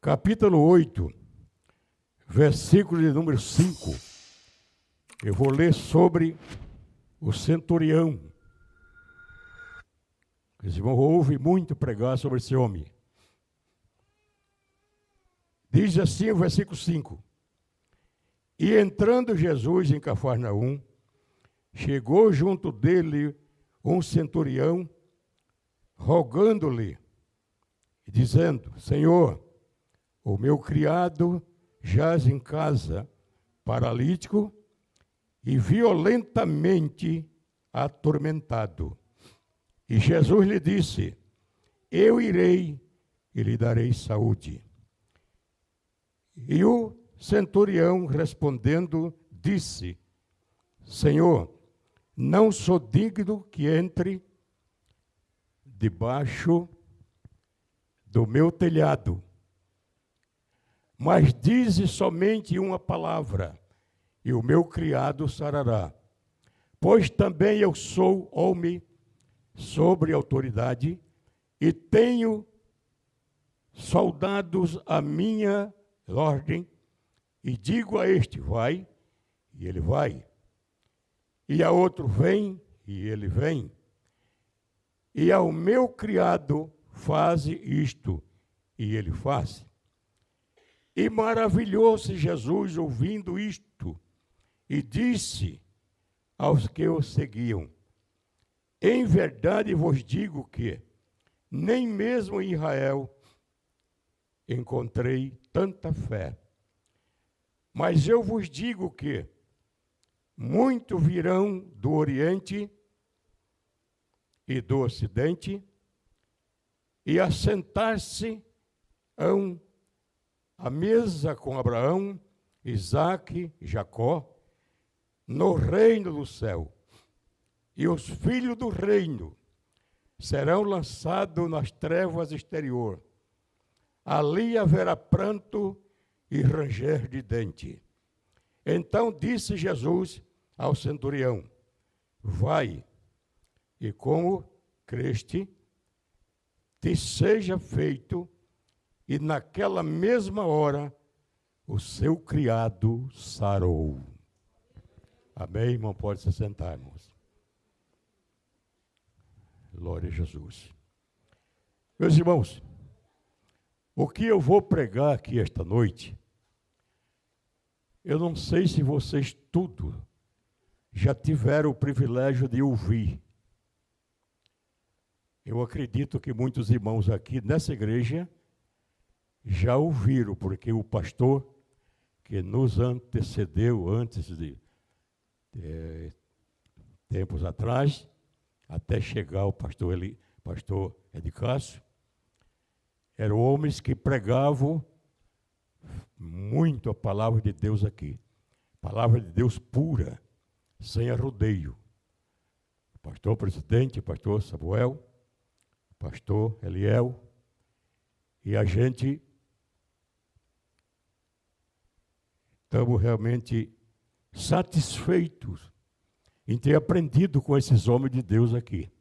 capítulo 8, versículo de número 5. Eu vou ler sobre o centurião. Os irmãos ouvem muito pregar sobre esse homem. Diz assim o versículo 5. E entrando Jesus em Cafarnaum, chegou junto dele um centurião, rogando-lhe, dizendo: Senhor, o meu criado jaz em casa, paralítico e violentamente atormentado. E Jesus lhe disse: Eu irei e lhe darei saúde. E o centurião, respondendo, disse: Senhor, não sou digno que entre debaixo do meu telhado, mas dize somente uma palavra, e o meu criado sarará. Pois também eu sou homem sobre autoridade, e tenho soldados à minha ordem, e digo a este: vai, e ele vai. E a outro: vem, e ele vem. E ao meu criado: faze isto, e ele faz. E maravilhou-se Jesus ouvindo isto, e disse aos que o seguiam: Em verdade vos digo que nem mesmo em Israel encontrei tanta fé. Mas eu vos digo que muitos virão do Oriente e do Ocidente e assentar-se à mesa com Abraão, Isaque e Jacó no reino do céu. E os filhos do reino serão lançados nas trevas exterior. Ali haverá pranto e ranger de dente. Então disse Jesus ao centurião: vai, e como creste, te seja feito. E naquela mesma hora o seu criado sarou. Amém, irmão? Pode se sentar, irmãos. Glória a Jesus. Meus irmãos, o que eu vou pregar aqui esta noite, eu não sei se vocês tudo já tiveram o privilégio de ouvir. Eu acredito que muitos irmãos aqui nessa igreja já ouviram, porque o pastor que nos antecedeu antes de tempos atrás, até chegar o pastor Edicácio, eram homens que pregavam muito a palavra de Deus aqui. Palavra de Deus pura, sem arrodeio. Pastor presidente, pastor Samuel, pastor Eliel, e a gente estamos realmente satisfeitos em ter aprendido com esses homens de Deus aqui.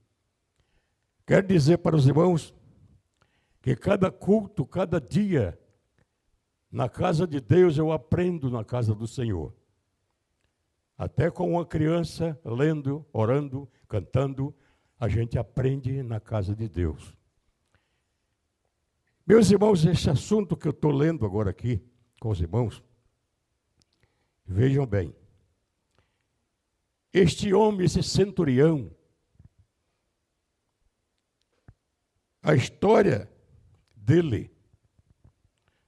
Quero dizer para os irmãos que cada culto, cada dia, na casa de Deus eu aprendo na casa do Senhor. Até com uma criança lendo, orando, cantando, a gente aprende na casa de Deus. Meus irmãos, esse assunto que eu estou lendo agora aqui com os irmãos, vejam bem. Este homem, esse centurião, a história dele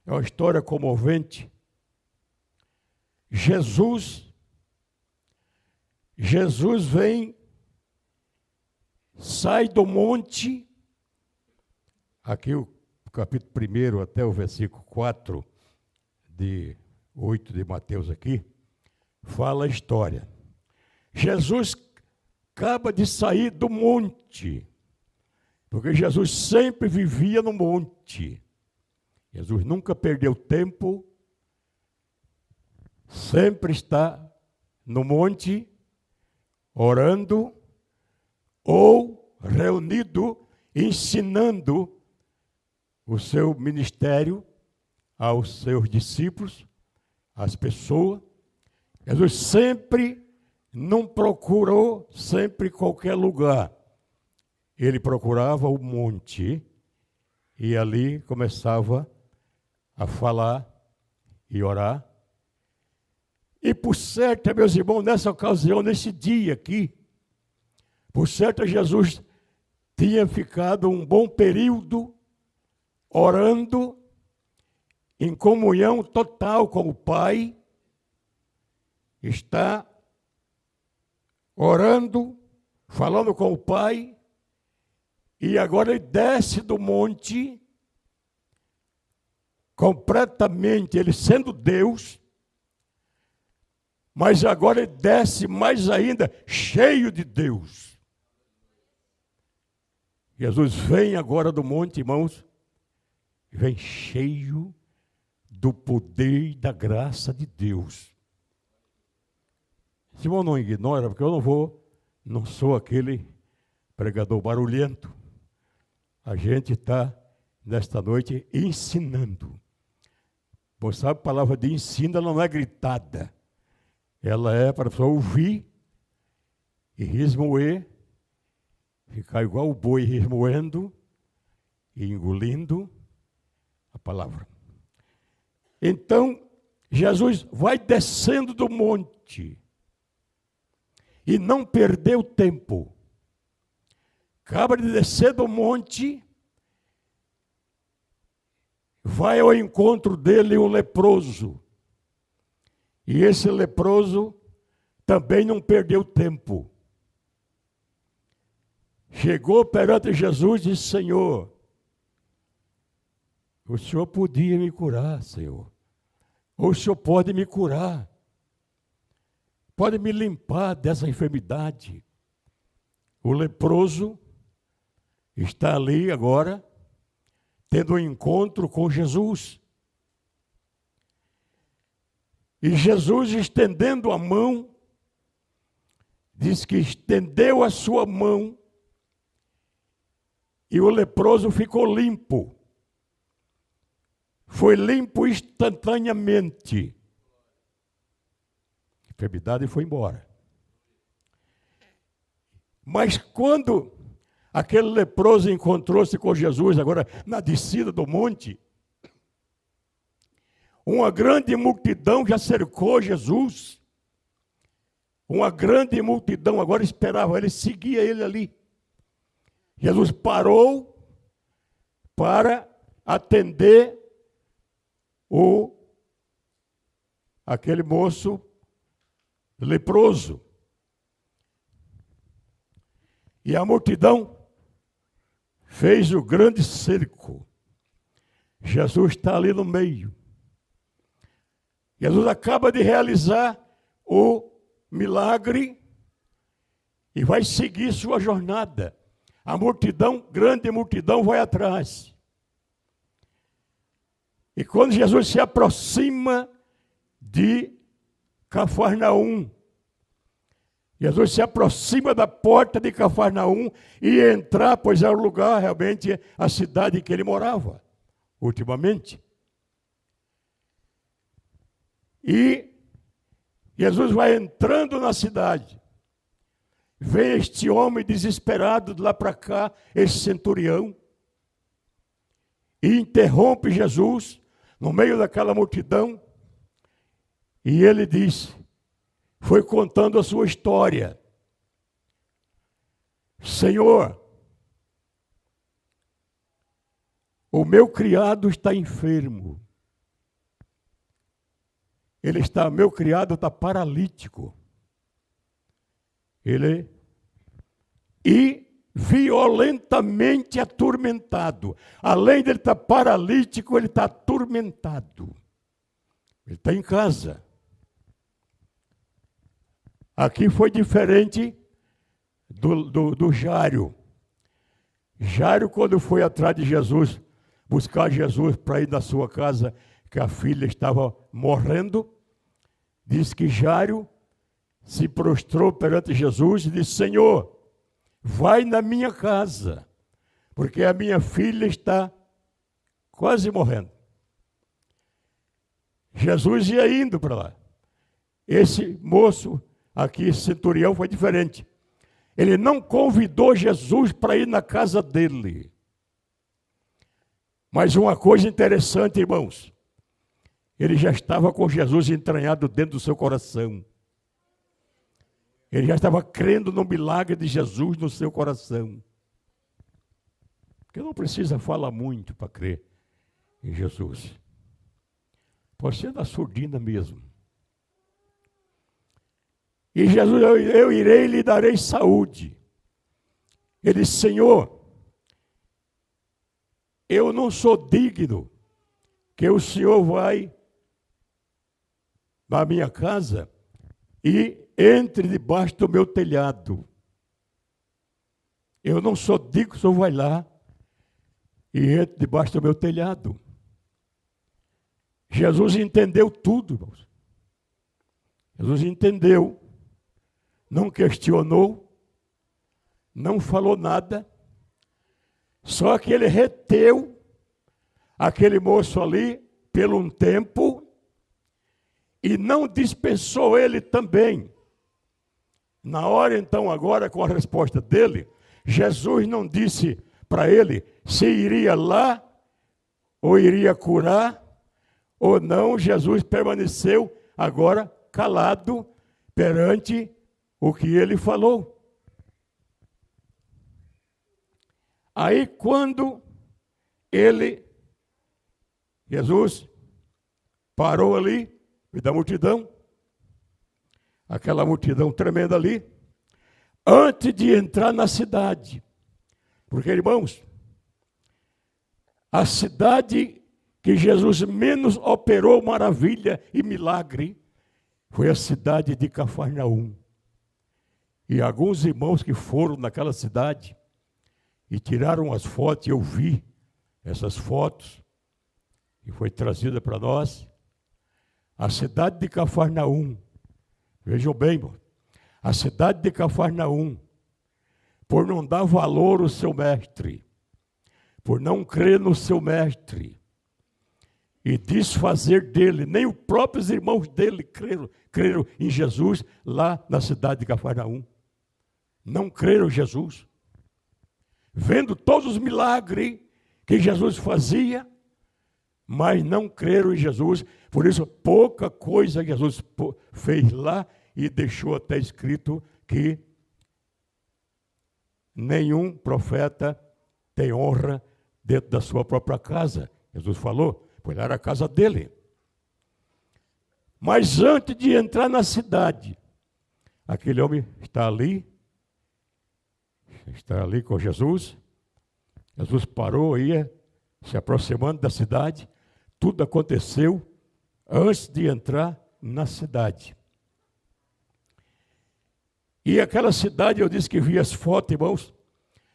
é uma história comovente. Jesus vem, sai do monte, aqui o capítulo 1 até o versículo 4 de 8 de Mateus aqui, fala a história. Jesus acaba de sair do monte, porque Jesus sempre vivia no monte. Jesus nunca perdeu tempo, sempre está no monte, orando ou reunido, ensinando o seu ministério aos seus discípulos, às pessoas. Jesus sempre não procurou sempre qualquer lugar. Ele procurava o monte e ali começava a falar e orar. E por certo, meus irmãos, nessa ocasião, nesse dia aqui, por certo, Jesus tinha ficado um bom período orando em comunhão total com o Pai. Está orando, falando com o Pai, e agora ele desce do monte, completamente, ele sendo Deus, mas agora ele desce mais ainda, cheio de Deus. Jesus vem agora do monte, irmãos, vem cheio do poder e da graça de Deus. Se eu não ignora, porque eu não sou aquele pregador barulhento. A gente está, nesta noite, ensinando. Você sabe, a palavra de ensino, ela não é gritada. Ela é para a pessoa ouvir e resmoer, ficar igual o boi resmoendo e engolindo a palavra. Então, Jesus vai descendo do monte e não perdeu tempo. Acaba de descer do monte, vai ao encontro dele um leproso. E esse leproso também não perdeu tempo. Chegou perante Jesus e disse: Senhor, o Senhor podia me curar, Senhor. Ou o Senhor pode me curar. Pode me limpar dessa enfermidade. O leproso está ali agora, tendo um encontro com Jesus. E Jesus, estendendo a mão, diz que estendeu a sua mão e o leproso ficou limpo. Foi limpo instantaneamente. A enfermidade foi embora. Mas quando aquele leproso encontrou-se com Jesus, agora na descida do monte, uma grande multidão já cercou Jesus. Uma grande multidão agora esperava ele, seguia ele ali. Jesus parou para atender aquele moço leproso. E a multidão fez o grande cerco. Jesus está ali no meio. Jesus acaba de realizar o milagre e vai seguir sua jornada. A multidão, grande multidão, vai atrás. E quando Jesus se aproxima de Cafarnaum, Jesus se aproxima da porta de Cafarnaum e entrar, pois é o lugar, realmente, a cidade em que ele morava, ultimamente. E Jesus vai entrando na cidade. Vem este homem desesperado de lá para cá, esse centurião, e interrompe Jesus no meio daquela multidão. E ele diz, foi contando a sua história. Senhor, o meu criado está enfermo. Meu criado está paralítico. E violentamente atormentado. Além de ele estar paralítico, ele está atormentado. Ele está em casa. Aqui foi diferente do Jairo. Jairo, quando foi atrás de Jesus, buscar Jesus para ir na sua casa, que a filha estava morrendo, diz que Jairo se prostrou perante Jesus e disse, Senhor, vai na minha casa, porque a minha filha está quase morrendo. Jesus ia indo para lá. Esse moço aqui, esse centurião, foi diferente. Ele não convidou Jesus para ir na casa dele. Mas uma coisa interessante, irmãos, ele já estava com Jesus entranhado dentro do seu coração. Ele já estava crendo no milagre de Jesus no seu coração. Porque não precisa falar muito para crer em Jesus. Pode ser na surdina mesmo. E Jesus, eu irei e lhe darei saúde. Ele disse, Senhor, eu não sou digno que o Senhor vai na minha casa e entre debaixo do meu telhado. Eu não sou digno que o Senhor vai lá e entre debaixo do meu telhado. Jesus entendeu tudo, irmãos. Jesus entendeu, não questionou, não falou nada, só que ele reteu aquele moço ali por um tempo e não dispensou ele também. Na hora então, agora com a resposta dele, Jesus não disse para ele se iria lá ou iria curar ou não. Jesus permaneceu agora calado perante o que ele falou. Aí quando Jesus parou ali, da multidão, aquela multidão tremenda ali, antes de entrar na cidade. Porque, irmãos, a cidade que Jesus menos operou maravilha e milagre foi a cidade de Cafarnaum. E alguns irmãos que foram naquela cidade e tiraram as fotos, eu vi essas fotos, e foi trazida para nós, a cidade de Cafarnaum. Vejam bem, irmão, a cidade de Cafarnaum, por não dar valor ao seu mestre, por não crer no seu mestre, e desfazer dele, nem os próprios irmãos dele creram em Jesus lá na cidade de Cafarnaum. Não creram em Jesus. Vendo todos os milagres que Jesus fazia, mas não creram em Jesus. Por isso, pouca coisa Jesus fez lá e deixou até escrito que nenhum profeta tem honra dentro da sua própria casa. Jesus falou, pois era a casa dele. Mas antes de entrar na cidade, aquele homem está ali com Jesus. Jesus parou, ia se aproximando da cidade. Tudo aconteceu antes de entrar na cidade. E aquela cidade, eu disse que vi as fotos, irmãos,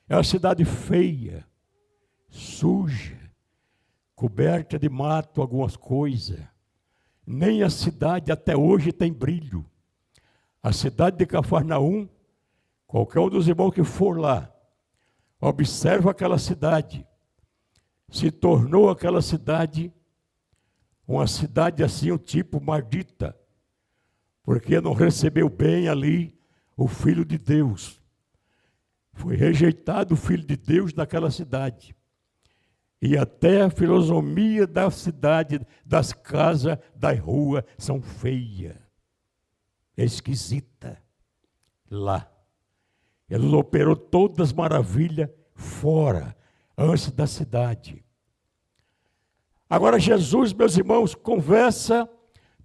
é uma cidade feia, suja, coberta de mato, algumas coisas. Nem a cidade até hoje tem brilho. A cidade de Cafarnaum, qualquer um dos irmãos que for lá, observa aquela cidade. Se tornou aquela cidade uma cidade assim, um tipo maldita, porque não recebeu bem ali o Filho de Deus. Foi rejeitado o Filho de Deus naquela cidade. E até a filosonomia da cidade, das casas, das ruas, são feias. É esquisita. Lá. Jesus operou todas as maravilhas fora, antes da cidade. Agora Jesus, meus irmãos, conversa,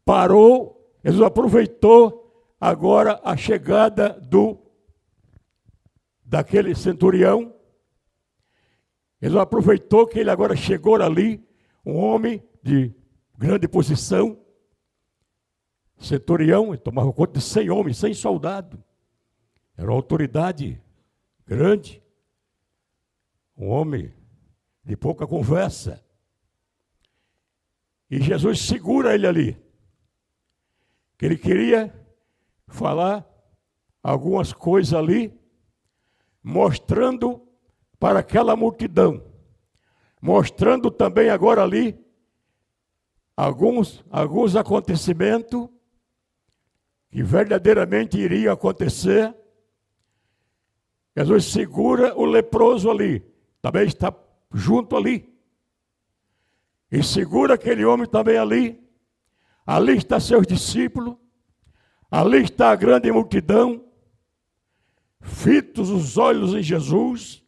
parou, Jesus aproveitou agora a chegada daquele centurião. Jesus aproveitou que ele agora chegou ali, um homem de grande posição, centurião, ele tomava conta de 100 homens, 100 soldados. Era uma autoridade grande, um homem de pouca conversa. E Jesus segura ele ali, que ele queria falar algumas coisas ali, mostrando para aquela multidão, mostrando também agora ali alguns acontecimentos que verdadeiramente iriam acontecer. Jesus segura o leproso ali, também está junto ali. E segura aquele homem também ali. Ali está seus discípulos. Ali está a grande multidão. Fitos os olhos em Jesus.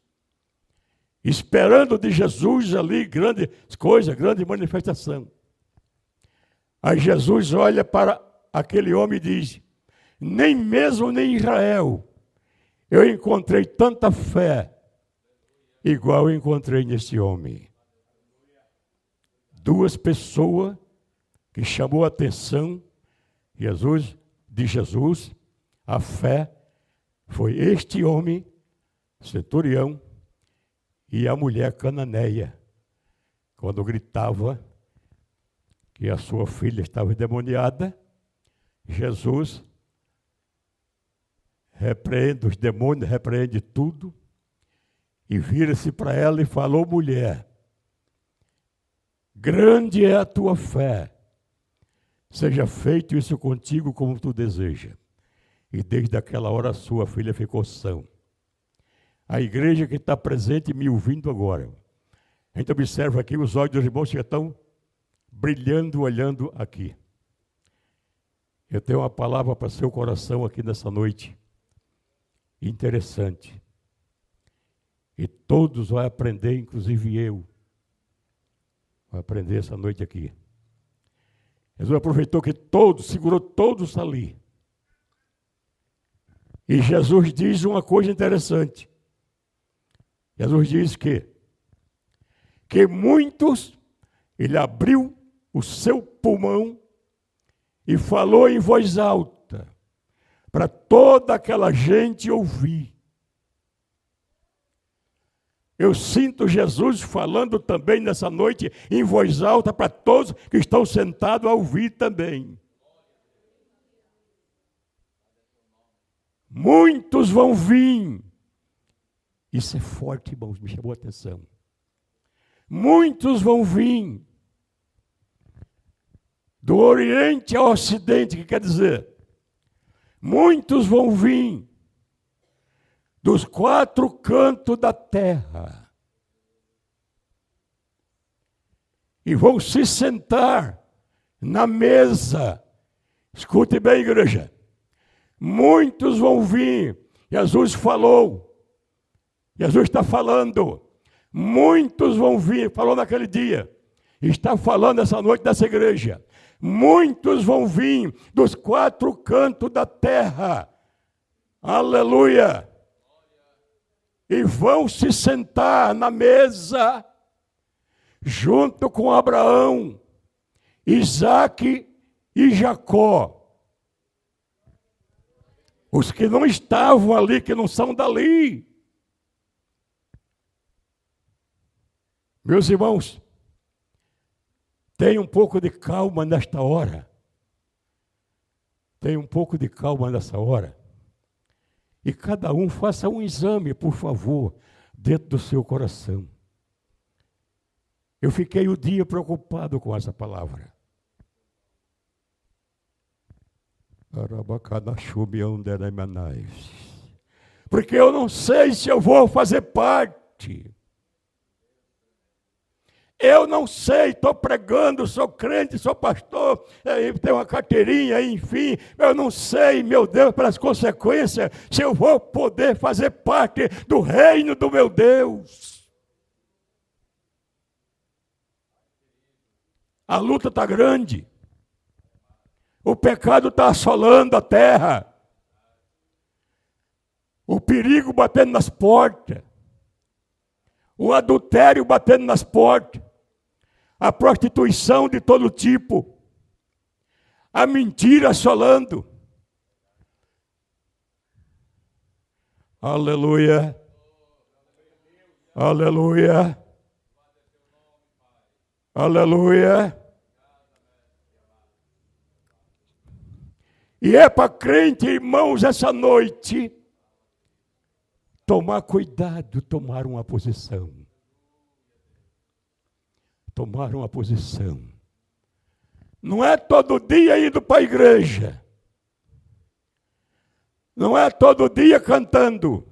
Esperando de Jesus ali grande coisa, grande manifestação. Aí Jesus olha para aquele homem e diz: nem mesmo em Israel eu encontrei tanta fé igual eu encontrei nesse homem. Duas pessoas que chamou a atenção de Jesus, a fé, foi este homem, centurião, e a mulher cananeia, quando gritava que a sua filha estava endemoniada. Jesus repreende os demônios, repreende tudo, e vira-se para ela e falou: mulher, grande é a tua fé, seja feito isso contigo como tu deseja. E desde aquela hora a sua filha ficou sã. A igreja que está presente me ouvindo agora, a gente observa aqui, os olhos dos irmãos já estão brilhando, olhando aqui. Eu tenho uma palavra para seu coração aqui nessa noite, interessante. E todos vão aprender, inclusive eu. Vou aprender essa noite aqui. Jesus aproveitou que todos, segurou todos ali. E Jesus diz uma coisa interessante. Jesus diz que muitos, ele abriu o seu pulmão e falou em voz alta, para toda aquela gente ouvir. Eu sinto Jesus falando também nessa noite em voz alta para todos que estão sentados a ouvir também. Muitos vão vir. Isso é forte, irmãos, me chamou a atenção. Muitos vão vir. Do Oriente ao Ocidente, que quer dizer? Muitos vão vir dos quatro cantos da terra e vão se sentar na mesa. Escute bem, igreja. Muitos vão vir. Jesus falou. Jesus está falando. Muitos vão vir. Falou naquele dia. Está falando essa noite dessa igreja. Muitos vão vir dos quatro cantos da terra. Aleluia. E vão se sentar na mesa junto com Abraão, Isaque e Jacó. Os que não estavam ali, que não são dali. Meus irmãos, tenha um pouco de calma nesta hora. Tenha um pouco de calma nessa hora. E cada um faça um exame, por favor, dentro do seu coração. Eu fiquei o dia preocupado com essa palavra. Porque eu não sei se eu vou fazer parte. Eu não sei, estou pregando, sou crente, sou pastor, tenho uma carteirinha, enfim. Eu não sei, meu Deus, pelas consequências, se eu vou poder fazer parte do reino do meu Deus. A luta está grande. O pecado está assolando a terra. O perigo batendo nas portas. O adultério batendo nas portas. A prostituição de todo tipo. A mentira assolando. Aleluia. Aleluia. Aleluia. E é para crente, irmãos, essa noite, tomar cuidado, tomar uma posição. Tomar uma posição. Não é todo dia indo para a igreja. Não é todo dia cantando.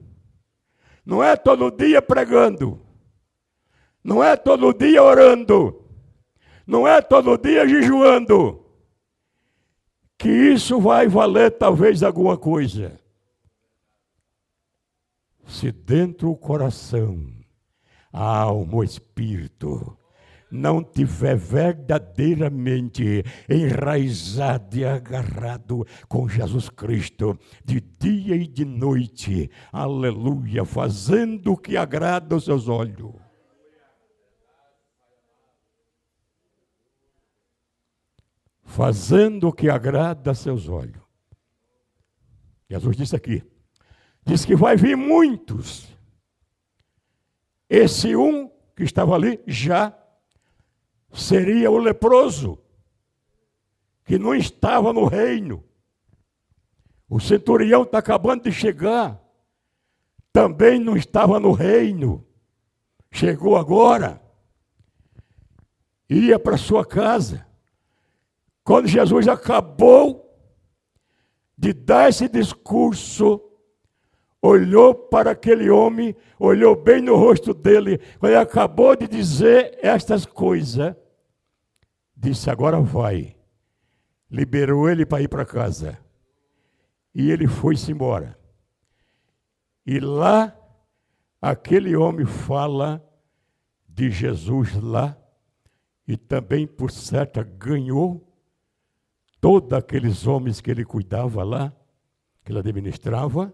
Não é todo dia pregando. Não é todo dia orando. Não é todo dia jejuando. Que isso vai valer talvez alguma coisa. Se dentro do coração, a alma, o espírito, não tiver verdadeiramente enraizado e agarrado com Jesus Cristo, de dia e de noite, aleluia, fazendo o que agrada aos seus olhos. Fazendo o que agrada aos seus olhos. Jesus disse aqui, diz que vai vir muitos. Esse um que estava ali já seria o leproso, que não estava no reino. O centurião está acabando de chegar, também não estava no reino. Chegou agora, ia para sua casa. Quando Jesus acabou de dar esse discurso, olhou para aquele homem, olhou bem no rosto dele, quando ele acabou de dizer estas coisas, disse, agora vai. Liberou ele para ir para casa. E ele foi-se embora. E lá, aquele homem fala de Jesus lá, e também, por certo, ganhou todos aqueles homens que ele cuidava lá, que ele administrava,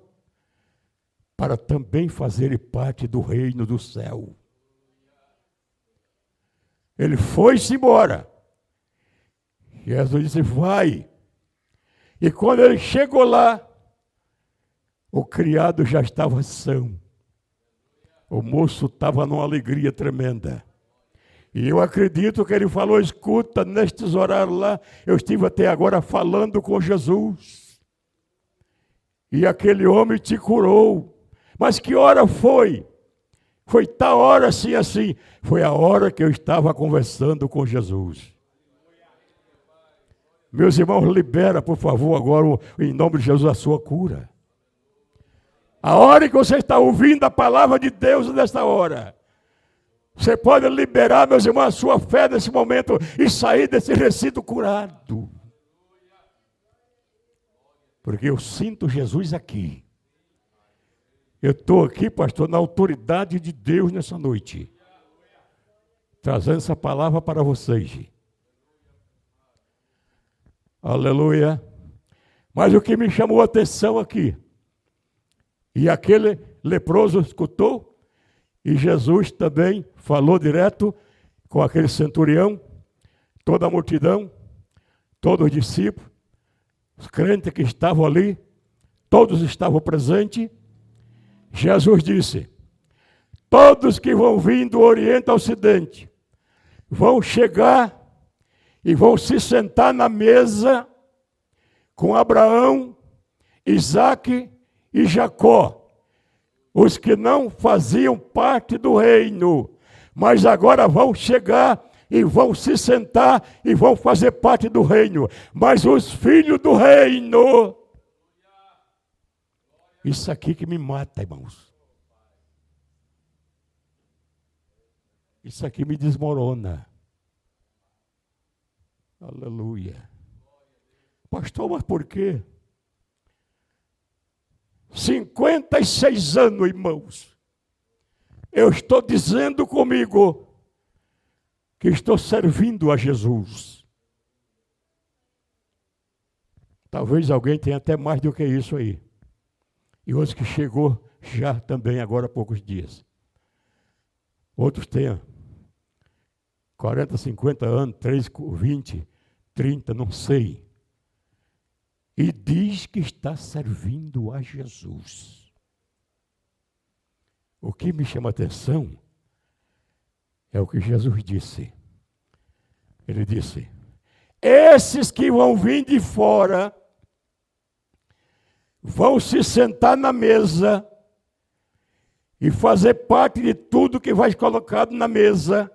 para também fazerem parte do reino do céu. Ele foi-se embora. Jesus disse, vai. E quando ele chegou lá, o criado já estava são. O moço estava numa alegria tremenda. E eu acredito que ele falou, escuta, nestes horários lá, eu estive até agora falando com Jesus. E aquele homem te curou. Mas que hora foi? Foi tal hora assim, assim. Foi a hora que eu estava conversando com Jesus. Meus irmãos, libera, por favor, agora, em nome de Jesus, a sua cura. A hora que você está ouvindo a palavra de Deus nesta hora, você pode liberar, meus irmãos, a sua fé nesse momento e sair desse recinto curado. Porque eu sinto Jesus aqui. Eu estou aqui, pastor, na autoridade de Deus nessa noite, trazendo essa palavra para vocês. Aleluia. Mas o que me chamou a atenção aqui, e aquele leproso escutou, e Jesus também falou direto com aquele centurião, toda a multidão, todos os discípulos, os crentes que estavam ali, todos estavam presentes. Jesus disse, todos que vão vir do Oriente ao Ocidente, vão chegar e vão se sentar na mesa com Abraão, Isaque e Jacó. Os que não faziam parte do reino, mas agora vão chegar e vão se sentar e vão fazer parte do reino. Mas os filhos do reino, isso aqui que me mata, irmãos. Isso aqui me desmorona. Aleluia. Pastor, mas por quê? 56 anos, irmãos. Eu estou dizendo comigo que estou servindo a Jesus. Talvez alguém tenha até mais do que isso aí. E outros que chegou já também agora há poucos dias. Outros têm 40, 50 anos, 3, 20, 30, não sei. E diz que está servindo a Jesus. O que me chama a atenção é o que Jesus disse. Ele disse, esses que vão vir de fora, vão se sentar na mesa e fazer parte de tudo que vai ser colocado na mesa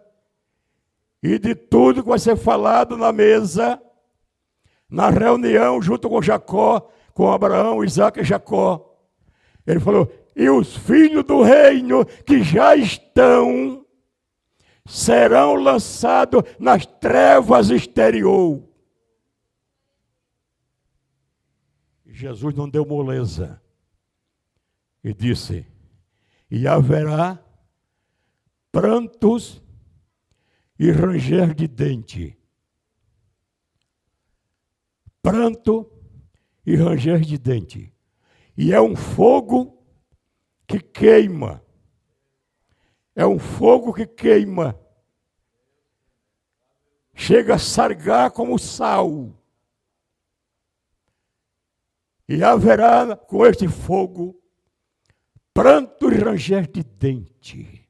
e de tudo que vai ser falado na mesa, na reunião junto com Jacó, com Abraão, Isaque e Jacó. Ele falou, e os filhos do reino que já estão serão lançados nas trevas exterior. Jesus não deu moleza e disse, e haverá prantos e ranger de dente. Pranto e ranger de dente. E é um fogo que queima. É um fogo que queima. Chega a sargar como sal. E haverá com este fogo pranto e ranger de dente.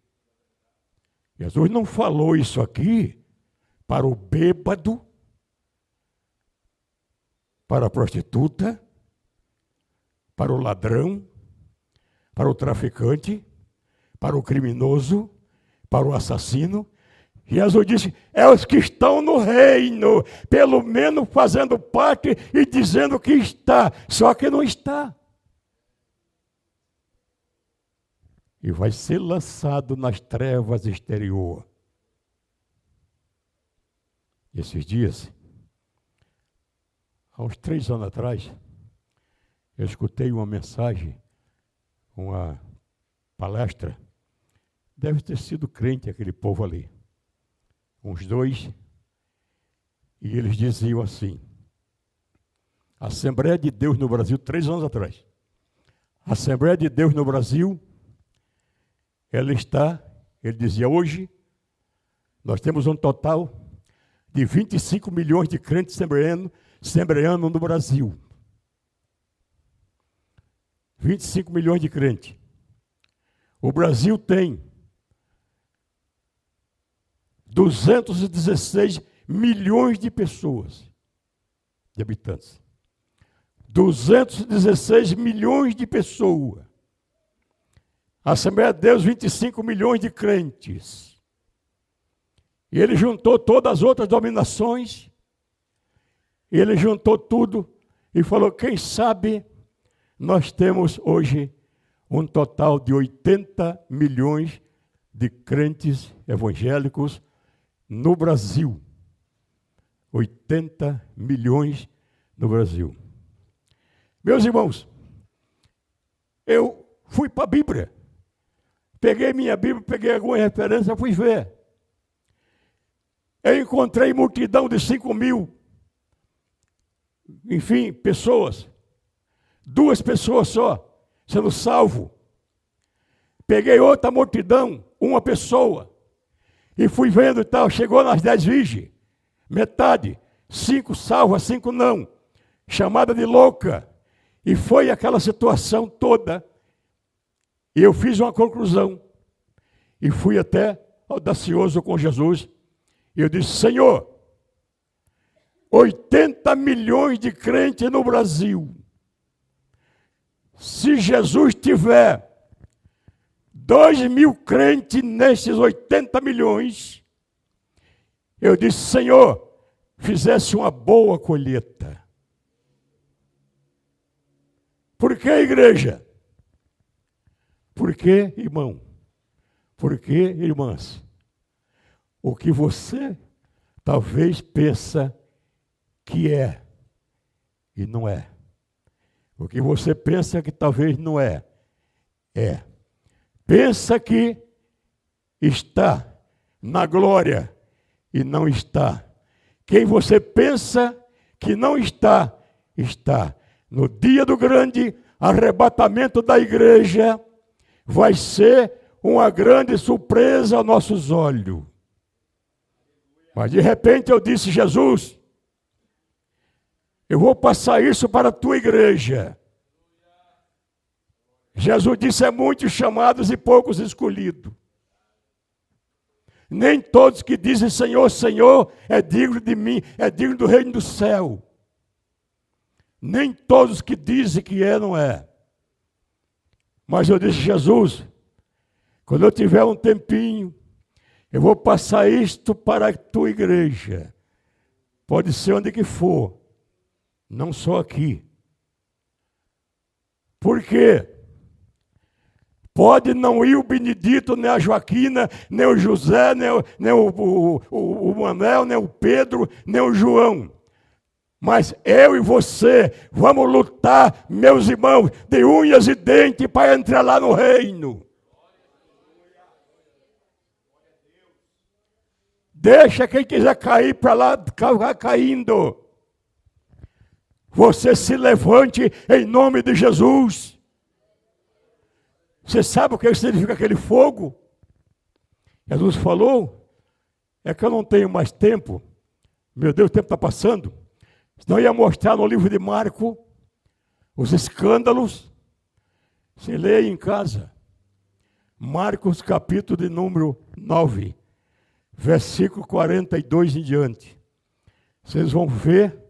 Jesus não falou isso aqui para o bêbado, para a prostituta, para o ladrão, para o traficante, para o criminoso, para o assassino. Jesus disse, é os que estão no reino, pelo menos fazendo parte e dizendo que está, só que não está. E vai ser lançado nas trevas exterior. Esses dias, há uns 3 anos atrás, eu escutei uma mensagem, uma palestra, deve ter sido crente aquele povo ali, uns 2, e eles diziam assim, a Assembleia de Deus no Brasil, 3 anos atrás, a Assembleia de Deus no Brasil, ele dizia, hoje, nós temos um total de 25 milhões de crentes assembleanos no Brasil. 25 milhões de crentes. O Brasil tem 216 milhões de pessoas, de habitantes. 216 milhões de pessoas. A Assembleia de Deus, 25 milhões de crentes. E ele juntou todas as outras dominações, e ele juntou tudo e falou, quem sabe nós temos hoje um total de 80 milhões de crentes evangélicos no Brasil. 80 milhões no Brasil. Meus irmãos, eu fui para a Bíblia. Peguei minha Bíblia, peguei alguma referência, fui ver. Eu encontrei multidão de 5 mil, enfim, pessoas. 2 pessoas só, sendo salvo. Peguei outra multidão, 1 pessoa. E fui vendo e tal, chegou nas 10 virgens. Metade, 5 salvas, 5 não. Chamada de louca. E foi aquela situação toda. E eu fiz uma conclusão. E fui até audacioso com Jesus. E eu disse, Senhor, 80 milhões de crentes no Brasil. Se Jesus tiver 2.000 crentes nesses 80 milhões, eu disse, Senhor, fizesse uma boa colheita. Por que, igreja? Por que, irmão? Por que, irmãs? O que você talvez pensa que é e não é. O que você pensa que talvez não é, é. Pensa que está na glória e não está. Quem você pensa que não está, está. No dia do grande arrebatamento da igreja, vai ser uma grande surpresa aos nossos olhos. Mas de repente eu disse, Jesus, eu vou passar isso para a tua igreja. Jesus disse, é muitos chamados e poucos escolhidos. Nem todos que dizem Senhor, Senhor, é digno de mim, é digno do reino do céu. Nem todos que dizem que é, não é. Mas eu disse, Jesus, quando eu tiver um tempinho, eu vou passar isto para a tua igreja. Pode ser onde que for. não só aqui. Por quê? Pode não ir o Benedito, nem a Joaquina, nem o José, nem o Manuel, nem o Pedro, nem o João. Mas eu e você vamos lutar, meus irmãos, de unhas e dentes para entrar lá no reino. Deixa quem quiser cair para lá, vai caindo. Você se levante em nome de Jesus. Você sabe o que significa aquele fogo? Jesus falou, é que eu não tenho mais tempo. Meu Deus, o tempo está passando. Senão eu ia mostrar no livro de Marcos os escândalos. Você lê aí em casa. Marcos capítulo de número 9, versículo 42 em diante. Vocês vão ver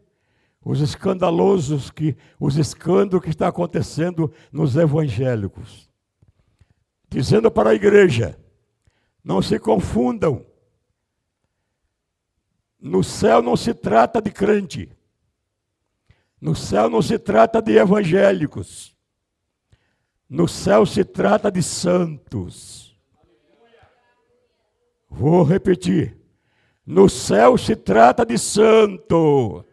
os escândalos que estão acontecendo nos evangélicos. Dizendo para a igreja, não se confundam. No céu não se trata de crente. No céu não se trata de evangélicos. No céu se trata de santos. Vou repetir. No céu se trata de santo.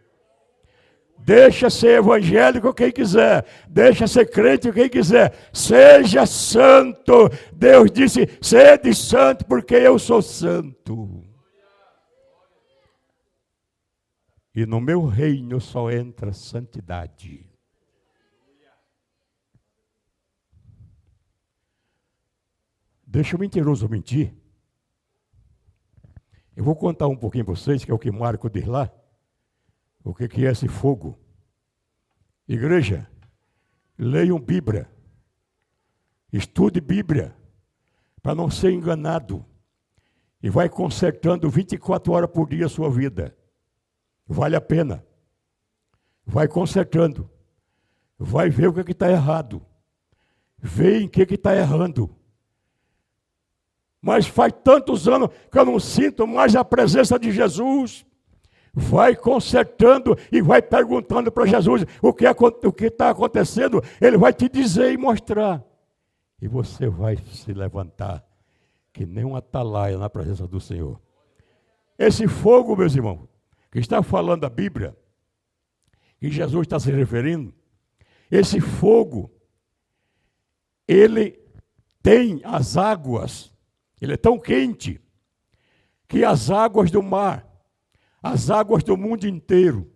Deixa ser evangélico quem quiser. Deixa ser crente quem quiser. Seja santo. Deus disse, sede santo porque eu sou santo. E no meu reino só entra santidade. Deixa o mentiroso mentir. Eu vou contar um pouquinho para vocês, que é o que Marco diz lá. O que é esse fogo? Igreja, leiam Bíblia. Estude Bíblia, para não ser enganado. E vai consertando 24 horas por dia a sua vida. Vale a pena. Vai consertando. Vai ver o que está errado. Vê em que está errando. Mas faz tantos anos que eu não sinto mais a presença de Jesus. Vai consertando e vai perguntando para Jesus o que está acontecendo. Ele vai te dizer e mostrar. E você vai se levantar que nem um atalaia na presença do Senhor. Esse fogo, meus irmãos, que está falando a Bíblia, que Jesus está se referindo, esse fogo, ele tem as águas, ele é tão quente, que as águas do mar, as águas do mundo inteiro,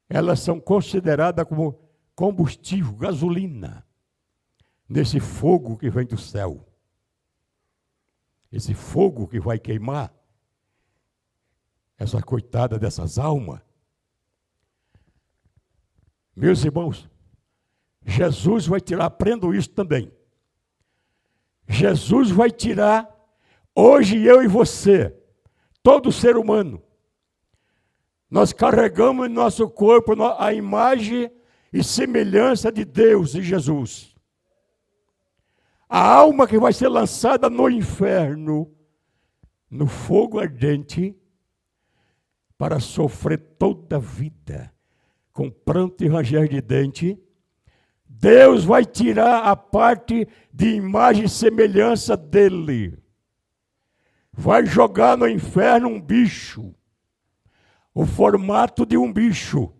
elas são consideradas como combustível, gasolina, nesse fogo que vem do céu. Esse fogo que vai queimar essa coitada dessas almas. Meus irmãos, Jesus vai tirar, aprendam isso também. Jesus vai tirar, hoje eu e você, todo ser humano, nós carregamos em nosso corpo a imagem e semelhança de Deus e Jesus. A alma que vai ser lançada no inferno, no fogo ardente, para sofrer toda a vida, com pranto e ranger de dente, Deus vai tirar a parte de imagem e semelhança dele. Vai jogar no inferno um bicho, o formato de um bicho.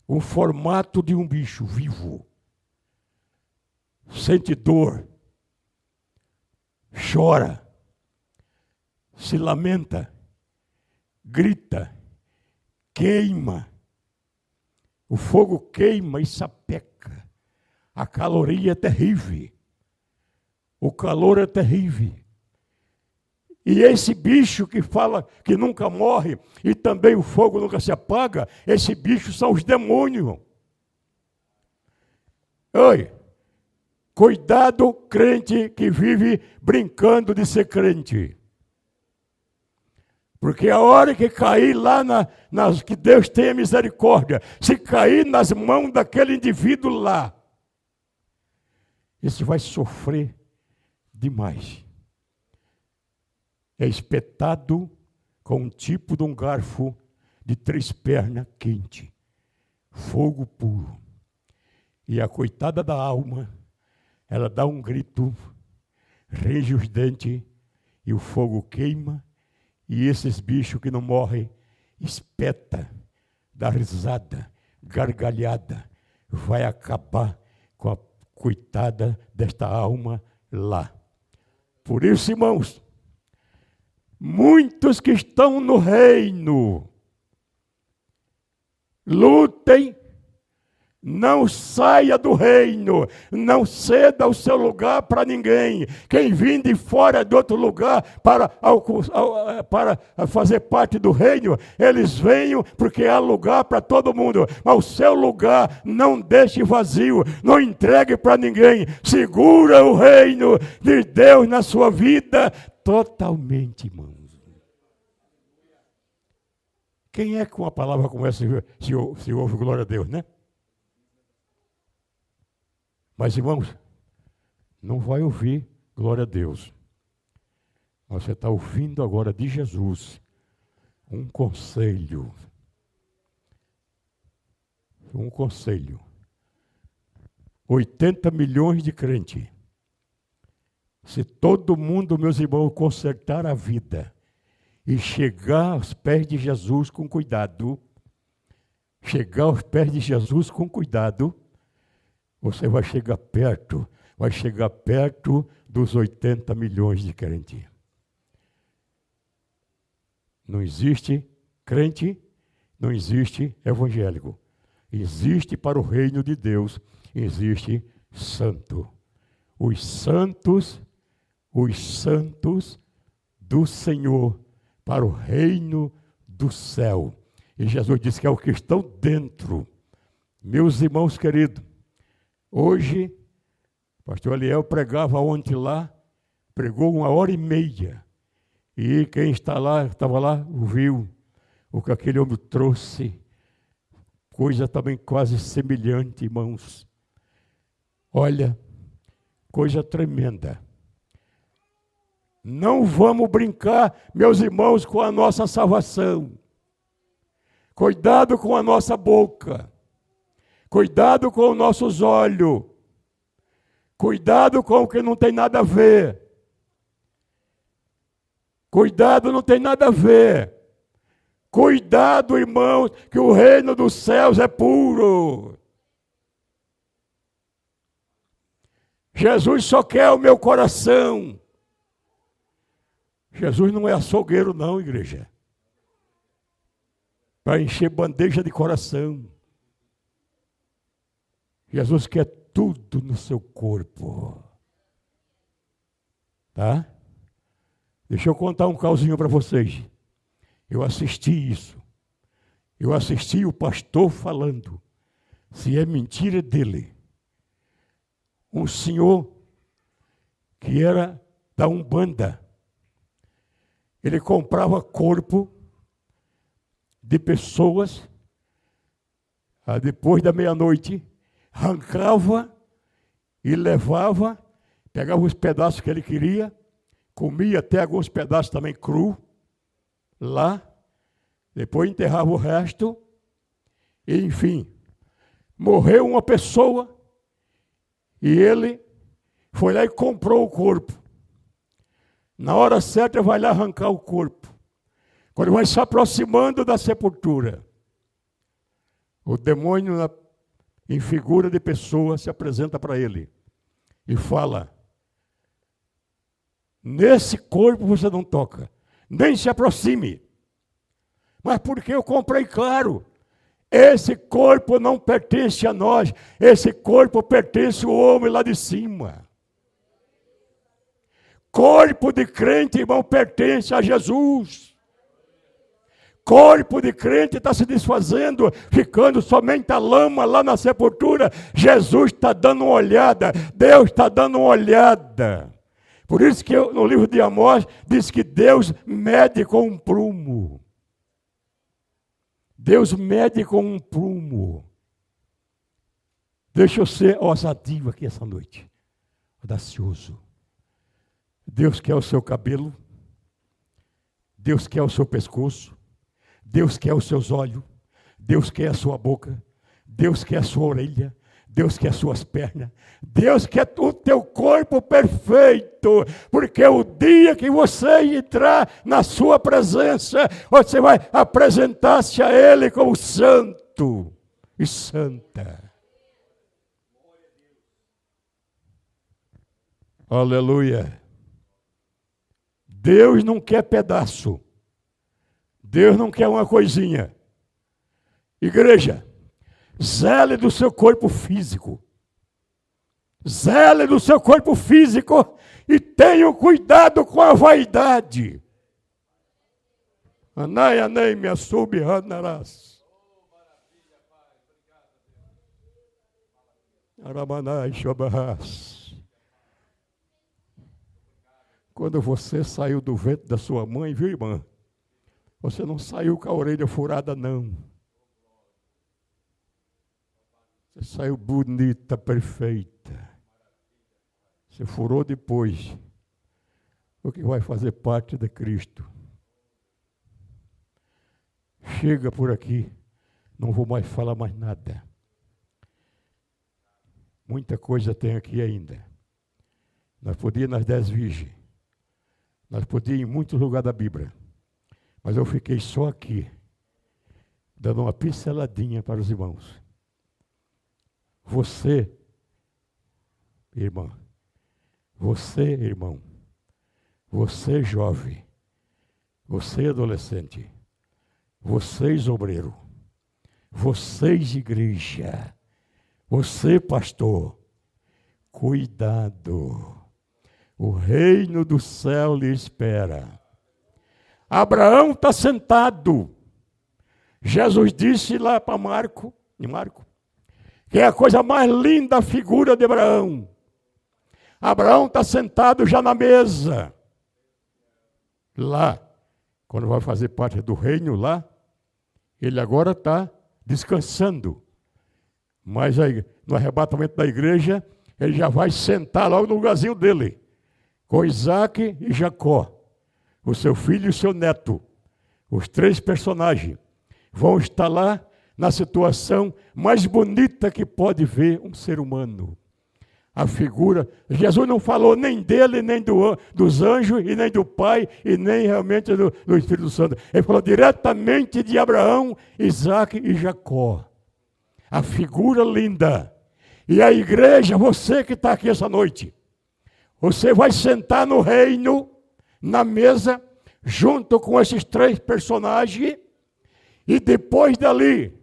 O formato de um bicho vivo. Sente dor, chora, se lamenta, grita, queima. O fogo queima e sapeca. A caloria é terrível. O calor é terrível. E esse bicho que fala que nunca morre e também o fogo nunca se apaga, esse bicho são os demônios. Oi, cuidado, crente que vive brincando de ser crente. Porque a hora que cair lá, que Deus tenha misericórdia, se cair nas mãos daquele indivíduo lá, esse vai sofrer demais. É espetado com um tipo de um garfo de 3 pernas quente, fogo puro. E a coitada da alma, ela dá um grito, range os dentes, e o fogo queima, e esses bichos que não morrem, espeta, dá risada, gargalhada, vai acabar com a coitada desta alma lá. Por isso, irmãos, muitos que estão no reino, lutem, não saia do reino, não ceda o seu lugar para ninguém. Quem vem de fora de outro lugar para fazer parte do reino, eles venham porque há lugar para todo mundo. Mas o seu lugar não deixe vazio, não entregue para ninguém. Segura o reino de Deus na sua vida totalmente, irmãos. Quem é que com uma palavra como essa se ouve glória a Deus, né? Mas, irmãos, não vai ouvir glória a Deus. Você está ouvindo agora de Jesus um conselho. Um conselho. 80 milhões de crentes. Se todo mundo, meus irmãos, consertar a vida e chegar aos pés de Jesus com cuidado, você vai chegar perto dos 80 milhões de crentes. Não existe crente, não existe evangélico. Existe para o reino de Deus, existe santo. Os santos do Senhor para o reino do céu. E Jesus disse que é o que estão dentro. Meus irmãos queridos, hoje, o pastor Eliel pregava ontem lá, pregou 1h30. E quem estava lá, ouviu o que aquele homem trouxe. Coisa também quase semelhante, irmãos. Olha, coisa tremenda. Não vamos brincar, meus irmãos, com a nossa salvação. Cuidado com a nossa boca. Cuidado com os nossos olhos. Cuidado com o que não tem nada a ver. Cuidado, não tem nada a ver. Cuidado, irmãos, que o reino dos céus é puro. Jesus só quer o meu coração. Jesus não é açougueiro não, igreja. Para encher bandeja de coração. Jesus quer tudo no seu corpo. Tá? Deixa eu contar um causinho para vocês. Eu assisti isso. Eu assisti o pastor falando. Se é mentira dele. Um senhor que era da Umbanda. Ele comprava corpo de pessoas, depois da meia-noite, arrancava e levava, pegava os pedaços que ele queria, comia até alguns pedaços também cru, lá, depois enterrava o resto, e enfim, morreu uma pessoa, e ele foi lá e comprou o corpo. Na hora certa vai lá arrancar o corpo. Quando vai se aproximando da sepultura, o demônio em figura de pessoa se apresenta para ele e fala: nesse corpo você não toca, nem se aproxime. Mas porque eu comprei caro? Esse corpo não pertence a nós, esse corpo pertence ao homem lá de cima. Corpo de crente, irmão, pertence a Jesus. Corpo de crente está se desfazendo, ficando somente a lama lá na sepultura. Jesus está dando uma olhada, Deus está dando uma olhada. Por isso que no livro de Amós diz que Deus mede com um prumo. Deus mede com um prumo. Deixa eu ser ousado aqui essa noite. Audacioso. Deus quer o seu cabelo. Deus quer o seu pescoço, Deus quer os seus olhos, Deus quer a sua boca, Deus quer a sua orelha, Deus quer as suas pernas, Deus quer o teu corpo perfeito, porque o dia que você entrar na sua presença, você vai apresentar-se a Ele como santo e santa. Aleluia. Deus não quer pedaço, Deus não quer uma coisinha. Igreja, zele do seu corpo físico. Zele do seu corpo físico e tenha cuidado com a vaidade. Anai, anai, me assube, ranarás. Aramanai, shobarás. Quando você saiu do ventre da sua mãe, viu, irmã? Você não saiu com a orelha furada, não. Você saiu bonita, perfeita. Você furou depois, o que vai fazer parte de Cristo. Chega por aqui, não vou mais falar mais nada. Muita coisa tem aqui ainda. Nós podíamos nas 10 virgens, nós podíamos ir em muitos lugares da Bíblia, mas eu fiquei só aqui, dando uma pinceladinha para os irmãos. Você, irmã, você, irmão, você, jovem, você, adolescente, vocês, obreiro, vocês, igreja, você, pastor, cuidado, o reino do céu lhe espera. Abraão está sentado. Jesus disse lá para Marco, que é a coisa mais linda a figura de Abraão. Abraão está sentado já na mesa. Lá, quando vai fazer parte do reino lá, ele agora está descansando. Mas aí, no arrebatamento da igreja, ele já vai sentar logo no lugarzinho dele, com Isaac e Jacó, o seu filho e o seu neto. Os 3 personagens vão estar lá na situação mais bonita que pode ver um ser humano. A figura, Jesus não falou nem dele, nem dos anjos, e nem do Pai, e nem realmente do Espírito Santo. Ele falou diretamente de Abraão, Isaac e Jacó. A figura linda. E a igreja, você que está aqui essa noite, você vai sentar no reino, na mesa, junto com esses 3 personagens, e depois dali,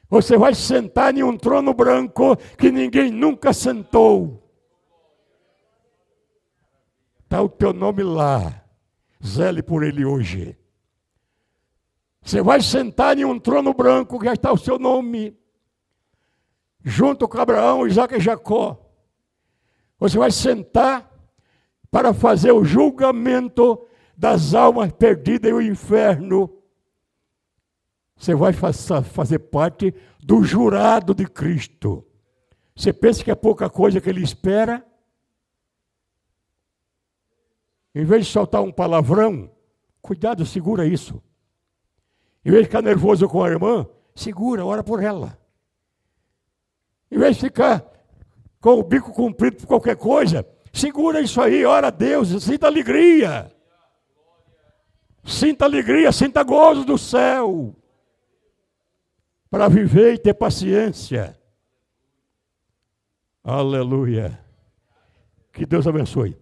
você vai sentar em um trono branco que ninguém nunca sentou. Está o teu nome lá. Zele por ele hoje. Você vai sentar em um trono branco que já está o seu nome. Junto com Abraão, Isaac e Jacó. Você vai sentar para fazer o julgamento das almas perdidas no inferno. Você vai fazer parte do jurado de Cristo. Você pensa que é pouca coisa que ele espera? Em vez de soltar um palavrão, cuidado, segura isso. Em vez de ficar nervoso com a irmã, segura, ora por ela. Em vez de ficar com o bico comprido por qualquer coisa, segura isso aí, ora a Deus, sinta alegria. Sinta alegria, sinta gozo do céu. Para viver e ter paciência. Aleluia. Que Deus abençoe.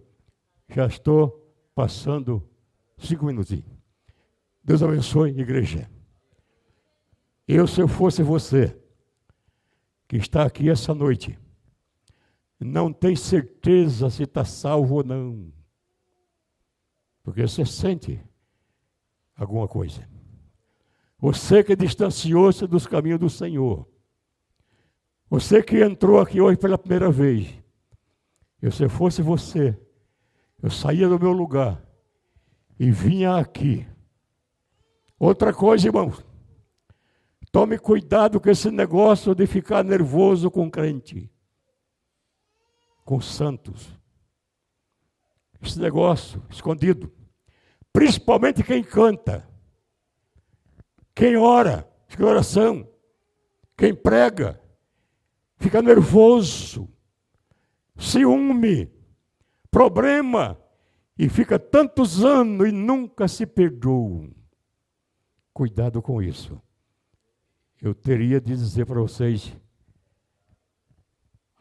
Já estou passando 5 minutinhos. Deus abençoe, igreja. Se eu fosse você, que está aqui essa noite, não tem certeza se está salvo ou não. Porque você sente alguma coisa. Você que distanciou-se dos caminhos do Senhor. Você que entrou aqui hoje pela primeira vez. Se eu fosse você, eu saía do meu lugar e vinha aqui. Outra coisa, irmãos. Tome cuidado com esse negócio de ficar nervoso com crente. Com santos. Esse negócio escondido. Principalmente quem canta, quem ora, fica em oração, quem prega, fica nervoso, ciúme, problema, e fica tantos anos e nunca se perdoa. Cuidado com isso. Eu teria de dizer para vocês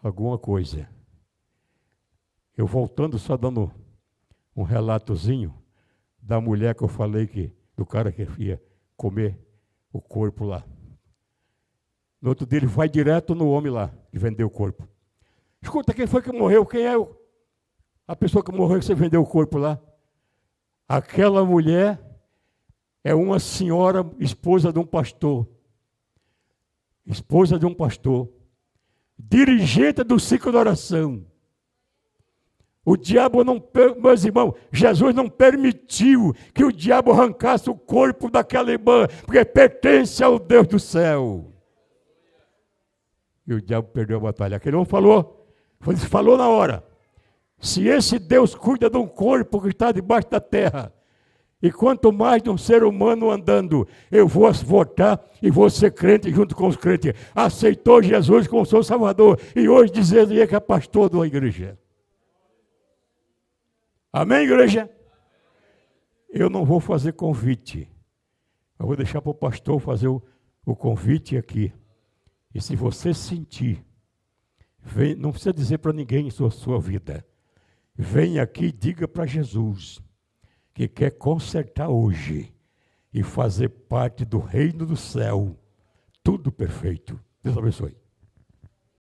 alguma coisa. Eu voltando, só dando um relatozinho da mulher que eu falei, do cara que ia comer o corpo lá. No outro dia ele vai direto no homem lá, que vendeu o corpo. Escuta, quem foi que morreu? Quem é a pessoa que morreu que você vendeu o corpo lá? Aquela mulher é uma senhora, esposa de um pastor. Esposa de um pastor. Dirigente do ciclo de oração. O diabo não, meus irmãos, Jesus não permitiu que o diabo arrancasse o corpo daquela irmã, porque pertence ao Deus do céu. E o diabo perdeu a batalha. Aquele homem falou na hora. Se esse Deus cuida de um corpo que está debaixo da terra, e quanto mais de um ser humano andando, eu vou votar e vou ser crente junto com os crentes. Aceitou Jesus como seu Salvador e hoje dizendo que é pastor da igreja. Amém, igreja? Eu não vou fazer convite. Eu vou deixar para o pastor fazer o convite aqui. E se você sentir, não precisa dizer para ninguém em sua vida. Vem aqui e diga para Jesus que quer consertar hoje e fazer parte do reino do céu. Tudo perfeito. Deus abençoe.